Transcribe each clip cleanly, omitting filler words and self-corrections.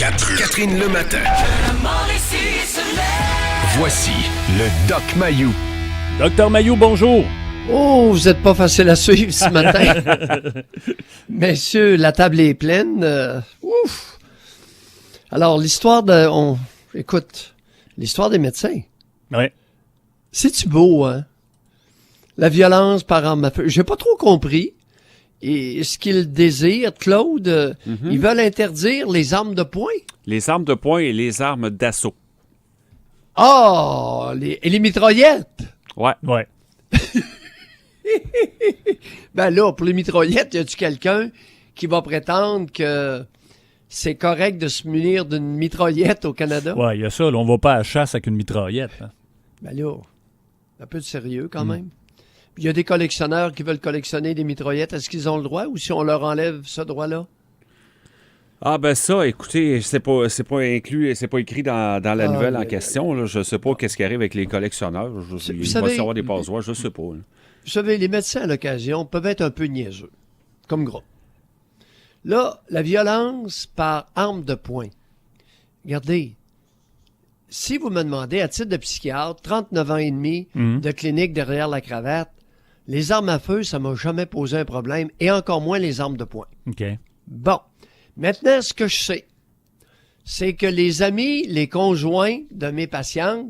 Catherine Le Matin. Voici le Doc Mayou. Docteur Mayou, bonjour. Oh, vous n'êtes pas facile à suivre ce matin. Messieurs, la table est pleine. Ouf! Alors, l'histoire écoute, l'histoire des médecins. Oui. C'est-tu beau, hein? La violence par arme à feu. J'ai pas trop compris. Et ce qu'ils désirent, Claude, ils veulent interdire les armes de poing. Les armes de poing et les armes d'assaut. Ah! Et les mitraillettes! Ouais. Ouais. Ben là, pour les mitraillettes, y a-tu quelqu'un qui va prétendre que c'est correct de se munir d'une mitraillette au Canada? Ouais, il y a ça. Là, on va pas à la chasse avec une mitraillette. Hein. Ben là, un peu de sérieux quand même. Puis il y a des collectionneurs qui veulent collectionner des mitraillettes. Est-ce qu'ils ont le droit ou si on leur enlève ce droit-là? Ah ben ça, écoutez, c'est pas inclus, c'est pas écrit dans la nouvelle en question. Là. Je sais pas qu'est-ce qui arrive avec les collectionneurs. Il va y avoir des passoires, je sais pas. Là. Vous savez, les médecins à l'occasion peuvent être un peu niaiseux, comme gros. Là, la violence par arme de poing. Regardez, si vous me demandez, à titre de psychiatre, 39 ans et demi de clinique derrière la cravate, les armes à feu, ça m'a jamais posé un problème, et encore moins les armes de poing. OK. Bon. Maintenant, ce que je sais, c'est que les amis, les conjoints de mes patientes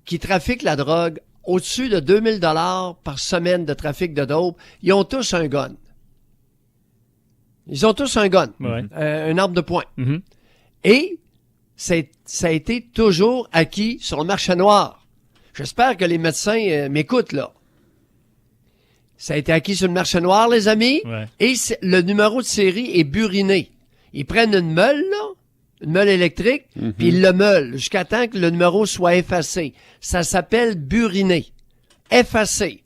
qui trafiquent la drogue au-dessus de 2000 $ par semaine de trafic de dope, ils ont tous un gun. Ils ont tous un gun, Ouais. une arme de poing. Mhm. Et ça a été toujours acquis sur le marché noir. J'espère que les médecins m'écoutent, là. Ça a été acquis sur le marché noir, les amis, Ouais. et le numéro de série est buriné. Ils prennent une meule, là, une meule électrique, puis ils le meulent jusqu'à temps que le numéro soit effacé. Ça s'appelle buriner. Effacé.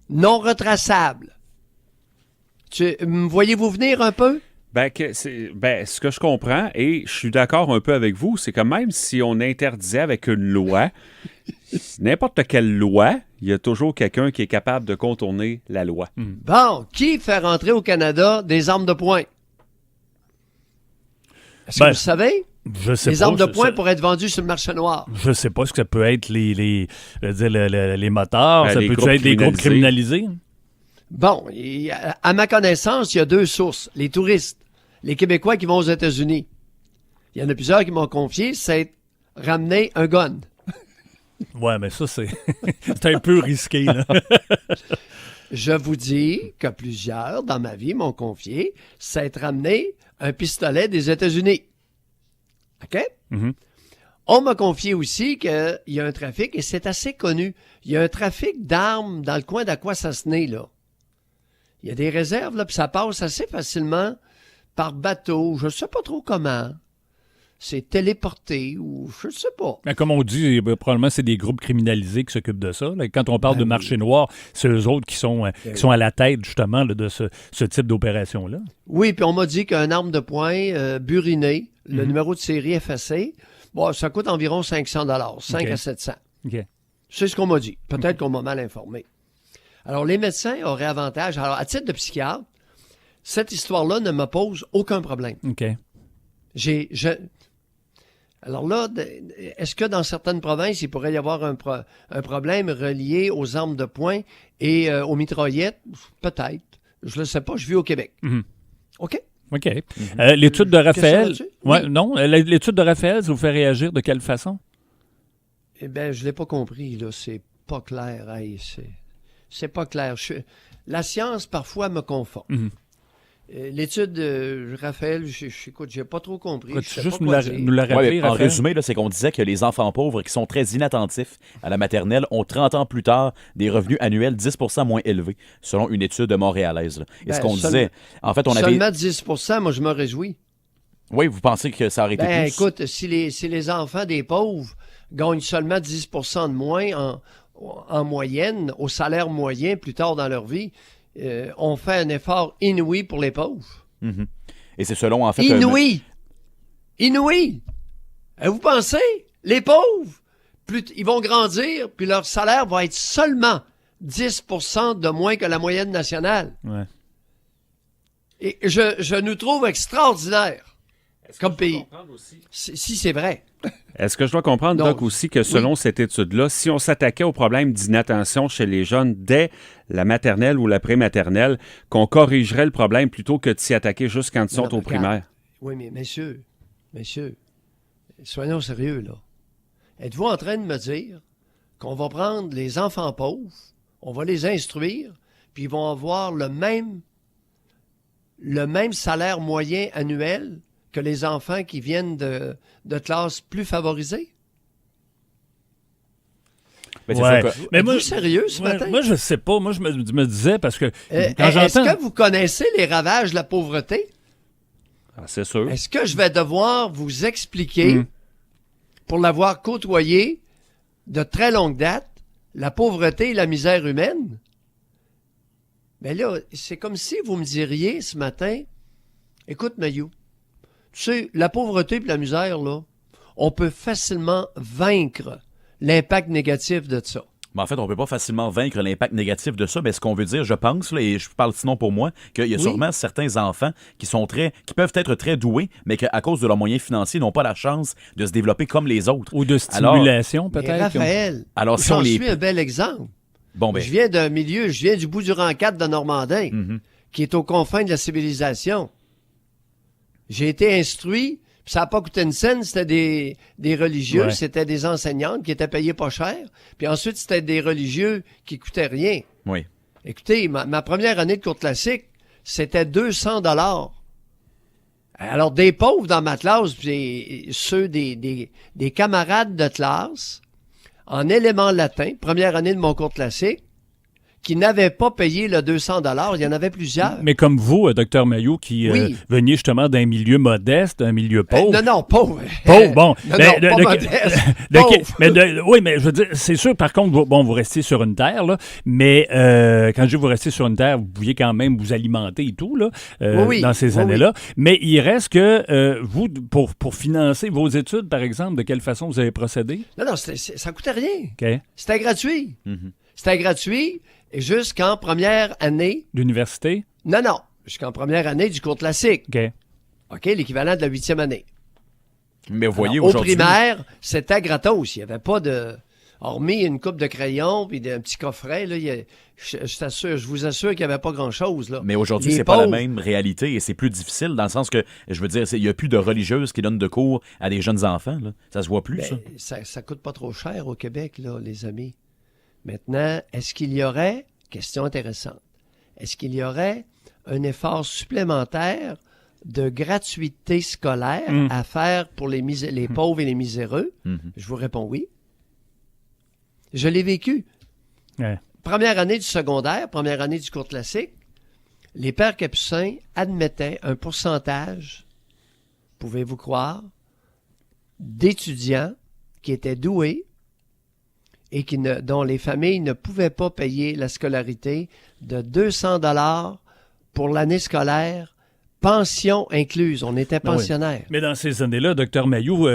Non retraçable. Me voyez-vous venir un peu? Ce que je comprends, et je suis d'accord un peu avec vous, c'est que même si on interdisait avec une loi, n'importe quelle loi, il y a toujours quelqu'un qui est capable de contourner la loi. Bon, qui fait rentrer au Canada des armes de poing? Est-ce que vous savez? Je sais Les pas. armes de poing pourraient être vendues sur le marché noir. Je sais pas ce que ça peut être les motards, ça les peut groupes être des groupes criminalisés. Bon, à ma connaissance, il y a deux sources. Les touristes, les Québécois qui vont aux États-Unis. Il y en a plusieurs qui m'ont confié, c'est ramener un gun. Ouais, mais ça, c'est c'est un peu risqué, là. Je vous dis que plusieurs, dans ma vie, m'ont confié, c'est ramener un pistolet des États-Unis. OK? Mhm. On m'a confié aussi qu'il y a un trafic, et c'est assez connu, il y a un trafic d'armes dans le coin d'Aquasasné, là. Il y a des réserves, là, puis ça passe assez facilement par bateau, je ne sais pas trop comment. C'est téléporté ou je ne sais pas. Mais comme on dit, probablement c'est des groupes criminalisés qui s'occupent de ça. Là. Quand on parle de marché noir, c'est eux autres qui sont à la tête justement là, de ce type d'opération-là. Oui, puis on m'a dit qu'un arme de poing burinée, le numéro de série effacé, bon, ça coûte environ 500 $, 5 à 700. OK. C'est ce qu'on m'a dit. Peut-être qu'on m'a mal informé. Alors, les médecins auraient avantage. Alors, à titre de psychiatre, cette histoire-là ne me pose aucun problème. OK. Alors là, est-ce que dans certaines provinces, il pourrait y avoir un problème relié aux armes de poing et aux mitraillettes? Peut-être. Je ne le sais pas. Je vis au Québec. Mhm. OK? OK. L'étude de Raphaël. là-dessus? Ouais, Oui. non, l'étude de Raphaël, ça vous fait réagir de quelle façon? Eh bien, je ne l'ai pas compris, là. C'est pas clair. Hey, c'est pas clair. La science, parfois, me confond. Mhm. L'étude de Raphaël, écoute, j'ai pas trop compris. Pourrais-tu Je sais juste pas nous quoi la, dire. nous la Ouais, rappeler, mais en Raphaël? résumé, là, c'est qu'on disait que les enfants pauvres qui sont très inattentifs à la maternelle ont 30 ans plus tard des revenus annuels 10 % moins élevés, selon une étude montréalaise. Là. Et ce qu'on disait, en fait, on avait... Seulement 10 % moi, je me réjouis. Oui, vous pensez que ça aurait été Ben, plus? écoute, si les enfants des pauvres gagnent seulement 10 % de moins en moyenne, au salaire moyen plus tard dans leur vie, on fait un effort inouï pour les pauvres. Mhm. Et c'est selon, en fait... Inouï! Inouï! Vous pensez? Les pauvres, ils vont grandir, puis leur salaire va être seulement 10 % de moins que la moyenne nationale. Ouais. Et je nous trouve extraordinaires. comme pays. Si c'est vrai. Est-ce que je dois comprendre, Donc, Doc, aussi que selon cette étude-là, si on s'attaquait au problème d'inattention chez les jeunes dès la maternelle ou la prématernelle, qu'on corrigerait le problème plutôt que de s'y attaquer juste quand ils sont au primaire? Oui, mais messieurs, soyons sérieux, là. Êtes-vous en train de me dire qu'on va prendre les enfants pauvres, on va les instruire, puis ils vont avoir le même salaire moyen annuel que les enfants qui viennent de classes plus favorisées? Mais Ouais. Mais Êtes-vous moi, sérieux ce matin? moi, je sais pas. Moi, je me disais, parce que quand Est-ce j'entends... que vous connaissez les ravages de la pauvreté? Ah, c'est sûr. Est-ce que je vais devoir vous expliquer, pour l'avoir côtoyé de très longue date, la pauvreté et la misère humaine? Mais là, c'est comme si vous me diriez ce matin, écoute, Mayou, tu sais, la pauvreté et la misère, là, on peut facilement vaincre l'impact négatif de ça. Mais en fait, on ne peut pas facilement vaincre l'impact négatif de ça, mais ce qu'on veut dire, je pense, là, et je parle sinon pour moi, qu'il y a sûrement certains enfants qui peuvent être très doués, mais qu'à cause de leurs moyens financiers, n'ont pas la chance de se développer comme les autres. Ou de stimulation, Mais peut-être. Raphaël, Alors, si j'en on les- suis un bel exemple. Bon, ben, Je viens du bout du Rancade de Normandin, qui est aux confins de la civilisation. J'ai été instruit, puis ça n'a pas coûté une scène, c'était des religieux, Ouais. c'était des enseignantes qui étaient payées pas cher, puis ensuite c'était des religieux qui coûtaient rien. oui. Écoutez, ma première année de cours classique, c'était 200 $. Alors, des pauvres dans ma classe, puis ceux des camarades de classe, en éléments latins, première année de mon cours classique, qui n'avaient pas payé le 200 $, il y en avait plusieurs. Mais comme vous, Dr Mailloux, qui Oui. veniez justement d'un milieu modeste, d'un milieu pauvre. Non, pauvre. Pauvre, bon. Non, Mais pas modeste. Pauvre. Oui, mais je veux dire, c'est sûr, par contre, vous restez sur une terre, là, mais quand je dis vous restez sur une terre, vous pouviez quand même vous alimenter et tout, là, Oui, dans ces oui, années-là. Mais il reste que vous, pour financer vos études, par exemple, de quelle façon vous avez procédé? Non, ça coûtait rien. OK. C'était gratuit. C'était gratuit jusqu'en première année. L'université? Non, jusqu'en première année du cours classique. OK. OK, l'équivalent de la 8e année. Mais vous voyez Alors, au aujourd'hui... primaire, c'était gratos. Il n'y avait pas de... Hormis une coupe de crayon puis un petit coffret, là, je vous assure qu'il n'y avait pas grand-chose. Là. Mais aujourd'hui, Les c'est pas la pauvres, même réalité et c'est plus difficile dans le sens que, je veux dire, il n'y a plus de religieuses qui donnent de cours à des jeunes enfants. Là. Ça se voit plus, ça. Ça coûte pas trop cher au Québec, là, les amis. Maintenant, est-ce qu'il y aurait, question intéressante, est-ce qu'il y aurait un effort supplémentaire de gratuité scolaire à faire pour les pauvres et les miséreux? Je vous réponds oui. Je l'ai vécu. Ouais. Première année du secondaire, première année du cours classique, les pères capucins admettaient un pourcentage, pouvez-vous croire, d'étudiants qui étaient doués et dont les familles ne pouvaient pas payer la scolarité de 200 $ pour l'année scolaire, pension incluse. On était pensionnaires. Mais dans ces années-là, Dr Mailloux,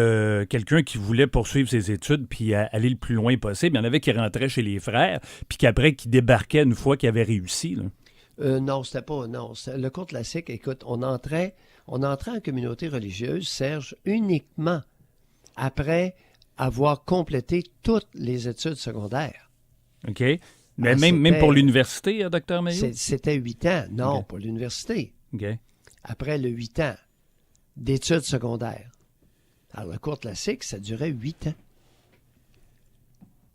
quelqu'un qui voulait poursuivre ses études puis aller le plus loin possible, il y en avait qui rentraient chez les frères, puis qu'après, qui débarquaient une fois qu'ils avaient réussi. Là. Non, c'était pas... Non, le cours classique, écoute, on entrait en communauté religieuse, Serge, uniquement après avoir complété toutes les études secondaires. OK? Mais même pour l'université, Dr Mailloux? C'était 8 ans. Non, OK. pas l'université. OK. Après le 8 ans d'études secondaires. Alors, le cours classique, ça durait 8 ans.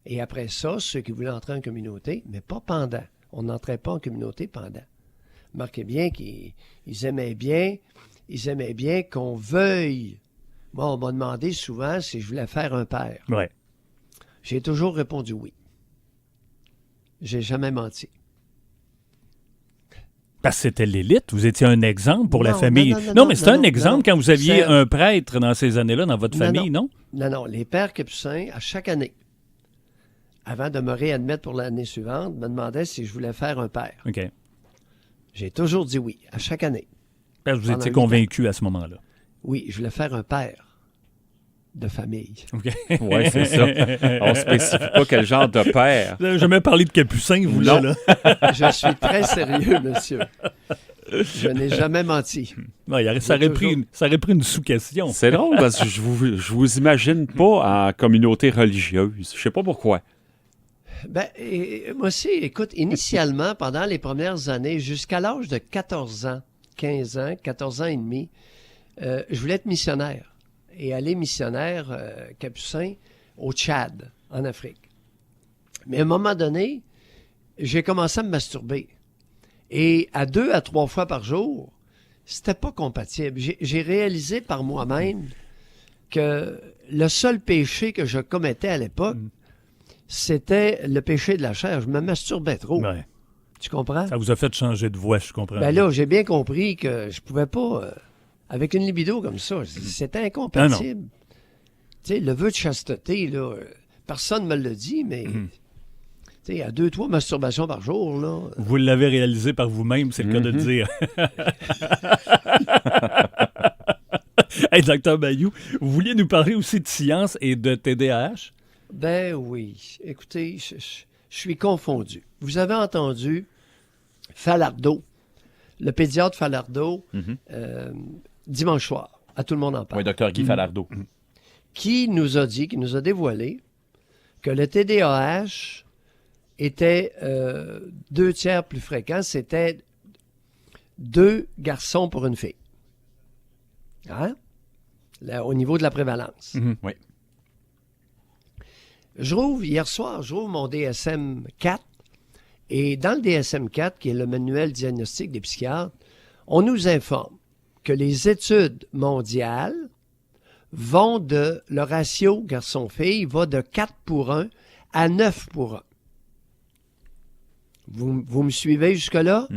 Et après ça, ceux qui voulaient entrer en communauté, mais pas pendant. On n'entrait pas en communauté pendant. Marquez bien qu'ils aimaient bien qu'on veuille. Moi, on m'a demandé souvent si je voulais faire un père. Ouais. J'ai toujours répondu oui. J'ai jamais menti. Parce que c'était l'élite. Vous étiez un exemple pour la Non, famille. non, Mais c'est un exemple quand vous aviez Serge. un prêtre dans ces années-là dans votre famille, non? Non, les pères capucins, à chaque année, avant de me réadmettre pour l'année suivante, me demandaient si je voulais faire un père. OK. J'ai toujours dit oui, à chaque année. Parce que vous Pendant étiez 8 ans. convaincu à ce moment-là. Oui, je voulais faire un père. de famille. OK. Oui, c'est ça. On ne spécifie pas quel genre de père. Vous n'avez jamais parlé de Capucin, vous, là? Je suis très sérieux, monsieur. Je n'ai jamais menti. Non, ça aurait pris une sous-question. C'est drôle parce que je vous imagine pas en communauté religieuse. Je sais pas pourquoi. Ben, moi aussi, écoute, initialement, pendant les premières années, jusqu'à l'âge de 14 ans, 15 ans, 14 ans et demi, je voulais être missionnaire. Et aller missionnaire capucin au Tchad, en Afrique. Mais à un moment donné, j'ai commencé à me masturber. Et à 2 à 3 fois par jour, c'était pas compatible. J'ai réalisé par moi-même que le seul péché que je commettais à l'époque, c'était le péché de la chair. Je me masturbais trop. Ouais. Tu comprends? Ça vous a fait changer de voix, je comprends. Ben là, j'ai bien compris que je pouvais pas, avec une libido comme ça, c'était incompatible. Tu sais, le vœu de chasteté, là, personne ne me l'a dit, mais tu sais, à 2-3 masturbations par jour, là. Vous l'avez réalisé par vous-même, c'est le cas de le dire. Hey, Dr. Mayou, vous vouliez nous parler aussi de science et de TDAH? Ben oui. Écoutez, je suis confondu. Vous avez entendu Falardeau, le pédiatre Falardeau, dimanche soir, à Tout le monde en parle. Oui, docteur Guy Falardeau. Qui nous a dévoilé que le TDAH était 2 tiers plus fréquent, c'était 2 garçons pour une fille. Hein? Là, au niveau de la prévalence. Oui. Hier soir, j'ouvre mon DSM-4 et dans le DSM-4, qui est le manuel diagnostique des psychiatres, on nous informe que les études mondiales vont le ratio garçon-fille va de 4 pour 1 à 9 pour 1. Vous me suivez jusque-là?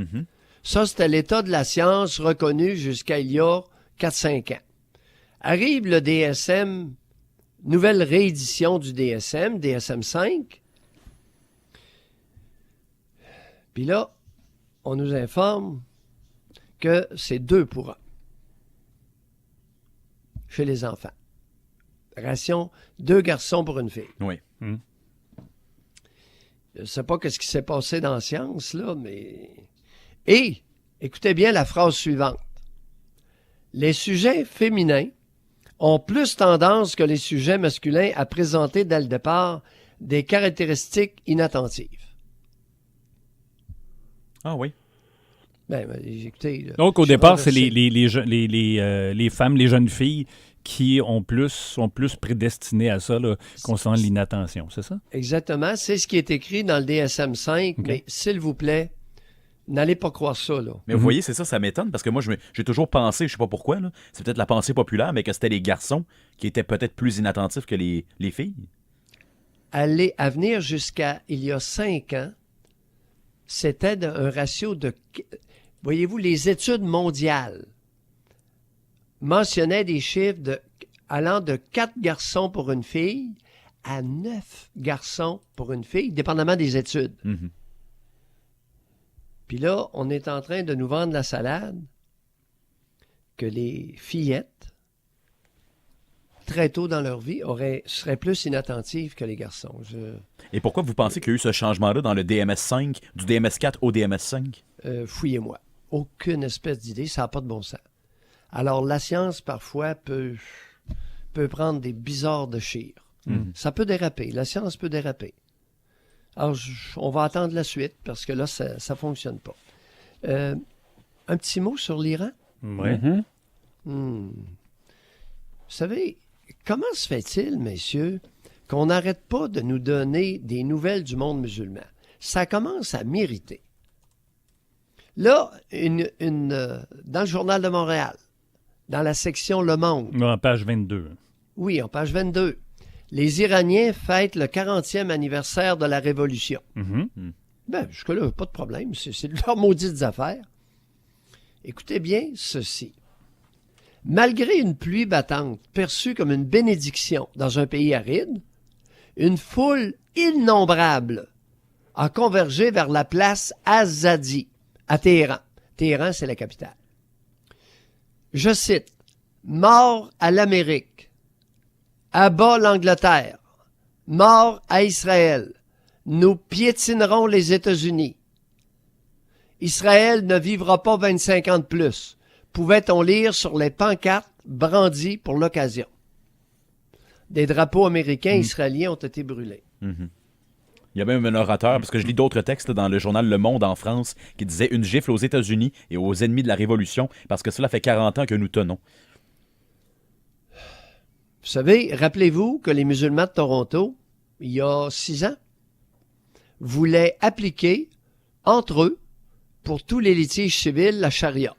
Ça, c'était l'état de la science reconnu jusqu'à il y a 4-5 ans. Arrive le DSM, nouvelle réédition du DSM, DSM-5. Puis là, on nous informe que c'est 2 pour 1 chez les enfants. Ration 2 garçons pour une fille. Oui. Je ne sais pas ce qui s'est passé dans la science, là, mais... Et, écoutez bien la phrase suivante. Les sujets féminins ont plus tendance que les sujets masculins à présenter dès le départ des caractéristiques inattentives. Ah oui. Écoutez... Là, Donc, au départ, c'est les femmes, les jeunes filles qui sont plus prédestinées à ça, là, concernant l'inattention, c'est ça? Exactement. C'est ce qui est écrit dans le DSM-5, mais s'il vous plaît, n'allez pas croire ça, là. Mais vous voyez, c'est ça, ça m'étonne, parce que moi, j'ai toujours pensé, je sais pas pourquoi, là, c'est peut-être la pensée populaire, mais que c'était les garçons qui étaient peut-être plus inattentifs que les filles. À venir jusqu'à il y a 5 ans, c'était un ratio de... Voyez-vous, les études mondiales mentionnaient des chiffres allant de 4 garçons pour une fille à 9 garçons pour une fille, dépendamment des études. Puis là, on est en train de nous vendre la salade que les fillettes, très tôt dans leur vie, seraient plus inattentives que les garçons. Et pourquoi vous pensez qu'il y a eu ce changement-là dans le DMS5, du DMS4 au DMS5? Fouillez-moi. Aucune espèce d'idée, ça n'a pas de bon sens. Alors, la science, parfois, peut prendre des bizarres de chire. Ça peut déraper. La science peut déraper. Alors, on va attendre la suite, parce que là, ça ne fonctionne pas. Un petit mot sur l'Iran? Oui. Vous savez, comment se fait-il, messieurs, qu'on n'arrête pas de nous donner des nouvelles du monde musulman? Ça commence à m'irriter. Là, dans le Journal de Montréal, dans la section Le Monde. En page 22. Oui, en page 22. Les Iraniens fêtent le 40e anniversaire de la Révolution. Ben, jusque-là, pas de problème. C'est de leurs maudites affaires. Écoutez bien ceci. Malgré une pluie battante perçue comme une bénédiction dans un pays aride, une foule innombrable a convergé vers la place Azadi à Téhéran. Téhéran, c'est la capitale. Je cite, « Mort à l'Amérique ». Abat l'Angleterre. Mort à Israël. Nous piétinerons les États-Unis. Israël ne vivra pas 25 ans de plus. Pouvait-on lire sur les pancartes brandies pour l'occasion. Des drapeaux américains et israéliens ont été brûlés. Il y a même un orateur, parce que je lis d'autres textes dans le journal Le Monde en France, qui disait une gifle aux États-Unis et aux ennemis de la Révolution, parce que cela fait 40 ans que nous tenons. Vous savez, rappelez-vous que les musulmans de Toronto, il y a 6 ans, voulaient appliquer entre eux, pour tous les litiges civils, la charia.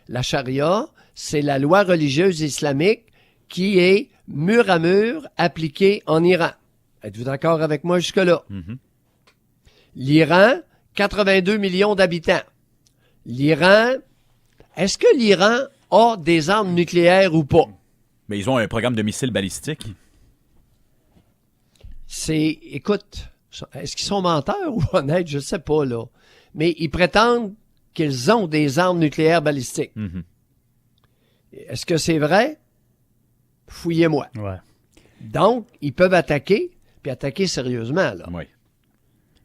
La charia, c'est la loi religieuse islamique qui est mur à mur appliquée en Iran. Êtes-vous d'accord avec moi jusque-là? L'Iran, 82 millions d'habitants. L'Iran, est-ce que l'Iran a des armes nucléaires ou pas? Mais ils ont un programme de missiles balistiques. Écoute, est-ce qu'ils sont menteurs ou honnêtes? Je ne sais pas, là. Mais ils prétendent qu'ils ont des armes nucléaires balistiques. Est-ce que c'est vrai? Fouillez-moi. Ouais. Donc, ils peuvent attaquer, puis attaquer sérieusement, là. Oui.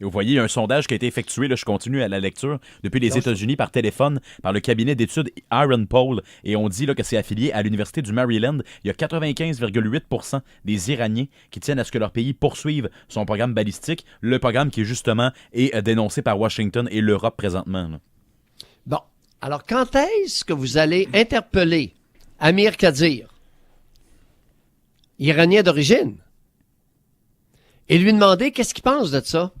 Et vous voyez, il y a un sondage qui a été effectué, là, je continue à la lecture, depuis les États-Unis par téléphone, par le cabinet d'études Aaron Paul, et on dit là, que c'est affilié à l'Université du Maryland. Il y a 95,8% des Iraniens qui tiennent à ce que leur pays poursuive son programme balistique, le programme qui, justement, est dénoncé par Washington et l'Europe présentement. Là. Bon. Alors, quand est-ce que vous allez interpeller Amir Kadir, Iranien d'origine, et lui demander qu'est-ce qu'il pense de ça?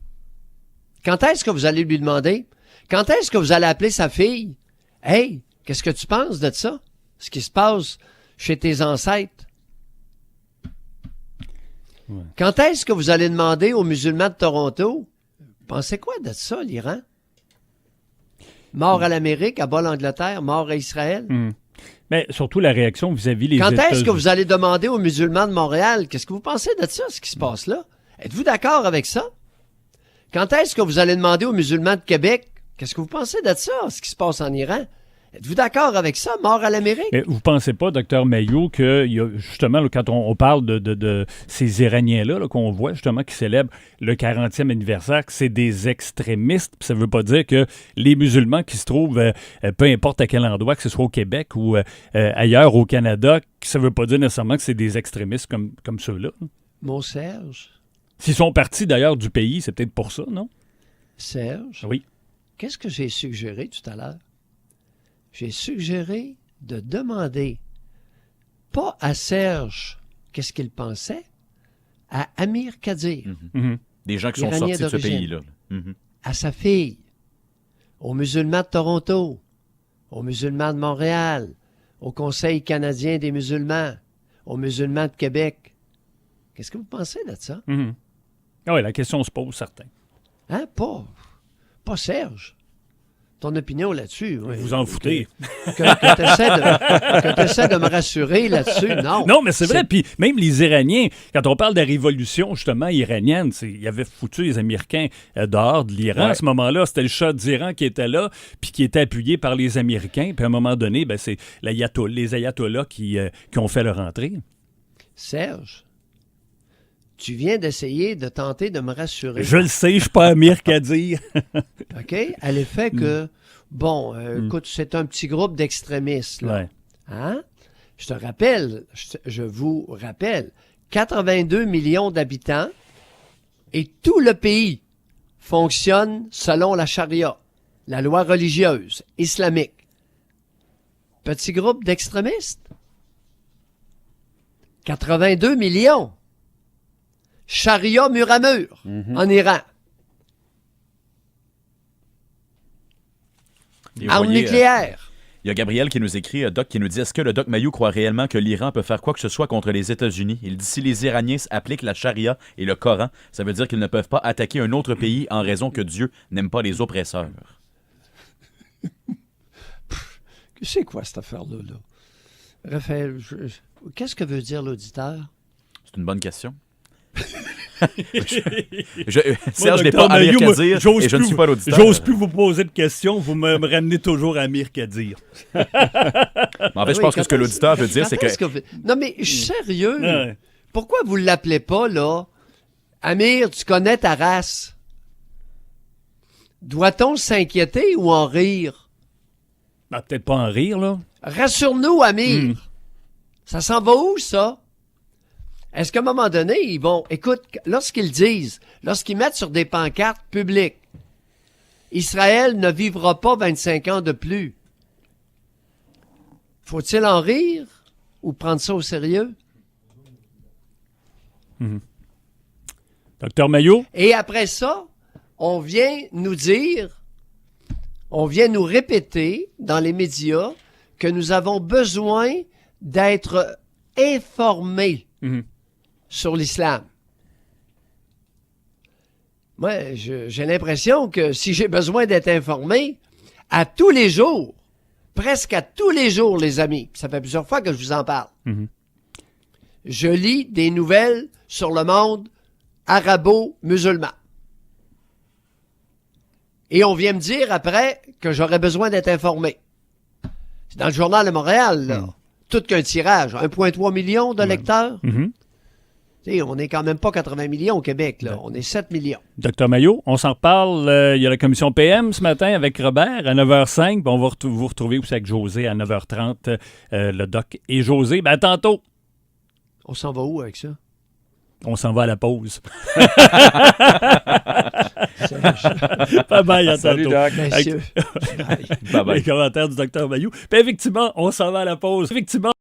Quand est-ce que vous allez lui demander? Quand est-ce que vous allez appeler sa fille? Hey, qu'est-ce que tu penses de ça? Ce qui se passe chez tes ancêtres. Ouais. Quand est-ce que vous allez demander aux musulmans de Toronto, pensez quoi de ça, l'Iran? Mort à l'Amérique, abat l'Angleterre, mort à Israël. Mais surtout la réaction vis-à-vis les Quand États-Unis. est-ce que vous allez demander aux musulmans de Montréal, qu'est-ce que vous pensez de ça, ce qui se passe là? Êtes-vous d'accord avec ça? Quand est-ce que vous allez demander aux musulmans de Québec, qu'est-ce que vous pensez de ça, ce qui se passe en Iran? Êtes-vous d'accord avec ça, mort à l'Amérique? Mais vous ne pensez pas, Dr Mailloux, que y a, justement, là, quand on parle de ces Iraniens-là là, qu'on voit justement qui célèbrent le 40e anniversaire, que c'est des extrémistes, puis ça ne veut pas dire que les musulmans qui se trouvent, peu importe à quel endroit, que ce soit au Québec ou ailleurs au Canada, ça ne veut pas dire nécessairement que c'est des extrémistes comme ceux-là. Mon Serge. S'ils sont partis d'ailleurs du pays, c'est peut-être pour ça, non? Serge? Oui. Qu'est-ce que j'ai suggéré tout à l'heure? J'ai suggéré de demander, pas à Serge qu'est-ce qu'il pensait, à Amir Kadir. Des gens qui sont sortis de ce pays-là. À sa fille, aux musulmans de Toronto, aux musulmans de Montréal, au Conseil canadien des musulmans, aux musulmans de Québec. Qu'est-ce que vous pensez de ça? Ah oui, la question se pose, certain. Hein? Pas Serge. Ton opinion là-dessus. Oui, vous en foutez. Que tu essaies de me rassurer là-dessus, non. Non, mais c'est vrai. Puis même les Iraniens, quand on parle de la révolution, justement, iranienne, ils avaient foutu les Américains dehors de l'Iran. Ouais. À ce moment-là, c'était le Shah d'Iran qui était là, puis qui était appuyé par les Américains. Puis à un moment donné, ben, c'est les ayatollahs qui ont fait leur entrée. Serge, tu viens d'essayer de tenter de me rassurer. Je le sais, je ne suis pas Amir Kadir. OK? À l'effet que, écoute, c'est un petit groupe d'extrémistes. Là. Ouais. Hein? Je vous rappelle, 82 millions d'habitants et tout le pays fonctionne selon la charia, la loi religieuse islamique. Petit groupe d'extrémistes. 82 millions. Charia mur à mur en Iran. Armes nucléaires. Il y a Gabriel qui nous écrit, Doc, qui nous dit, est-ce que le Doc Mailloux croit réellement que l'Iran peut faire quoi que ce soit contre les États-Unis? Il dit, si les Iraniens appliquent la charia et le Coran, ça veut dire qu'ils ne peuvent pas attaquer un autre pays en raison que Dieu n'aime pas les oppresseurs. C'est quoi cette affaire-là? Raphaël, qu'est-ce que veut dire l'auditeur? C'est une bonne question. Serge n'est pas Amir Kadir et je ne suis pas l'auditeur. J'ose plus vous poser de questions, vous me ramenez toujours à Amir Kadir. En fait, je pense que ce que l'auditeur veut dire, c'est que... Non, mais je suis sérieux. Pourquoi vous ne l'appelez pas, là? Amir, tu connais ta race. Doit-on s'inquiéter ou en rire? Ben, peut-être pas en rire, là. Rassure-nous, Amir. Ça s'en va où, ça? Est-ce qu'à un moment donné, ils vont... Écoute, lorsqu'ils mettent sur des pancartes publiques, Israël ne vivra pas 25 ans de plus. Faut-il en rire ou prendre ça au sérieux? Docteur Mailloux? Et après ça, on vient nous répéter dans les médias que nous avons besoin d'être informés sur l'islam. Moi, j'ai l'impression que si j'ai besoin d'être informé, à tous les jours, presque à tous les jours, les amis, ça fait plusieurs fois que je vous en parle, je lis des nouvelles sur le monde arabo-musulman. Et on vient me dire après que j'aurais besoin d'être informé. C'est dans le Journal de Montréal, là. Tout qu'un tirage. 1,3 million de lecteurs. T'sais, on n'est quand même pas 80 millions au Québec, là. On est 7 millions. Docteur Mailloux, on s'en reparle. Il y a la commission PM ce matin avec Robert à 9h05. Puis on va vous retrouver aussi avec José à 9h30. Le doc et José. Ben, à tantôt. On s'en va où avec ça? On s'en va à la pause. Bye bye, à Salut, tantôt. Doc. Messieurs. Bye bye. Les commentaires du docteur Mailloux. Puis effectivement, on s'en va à la pause. Effectivement.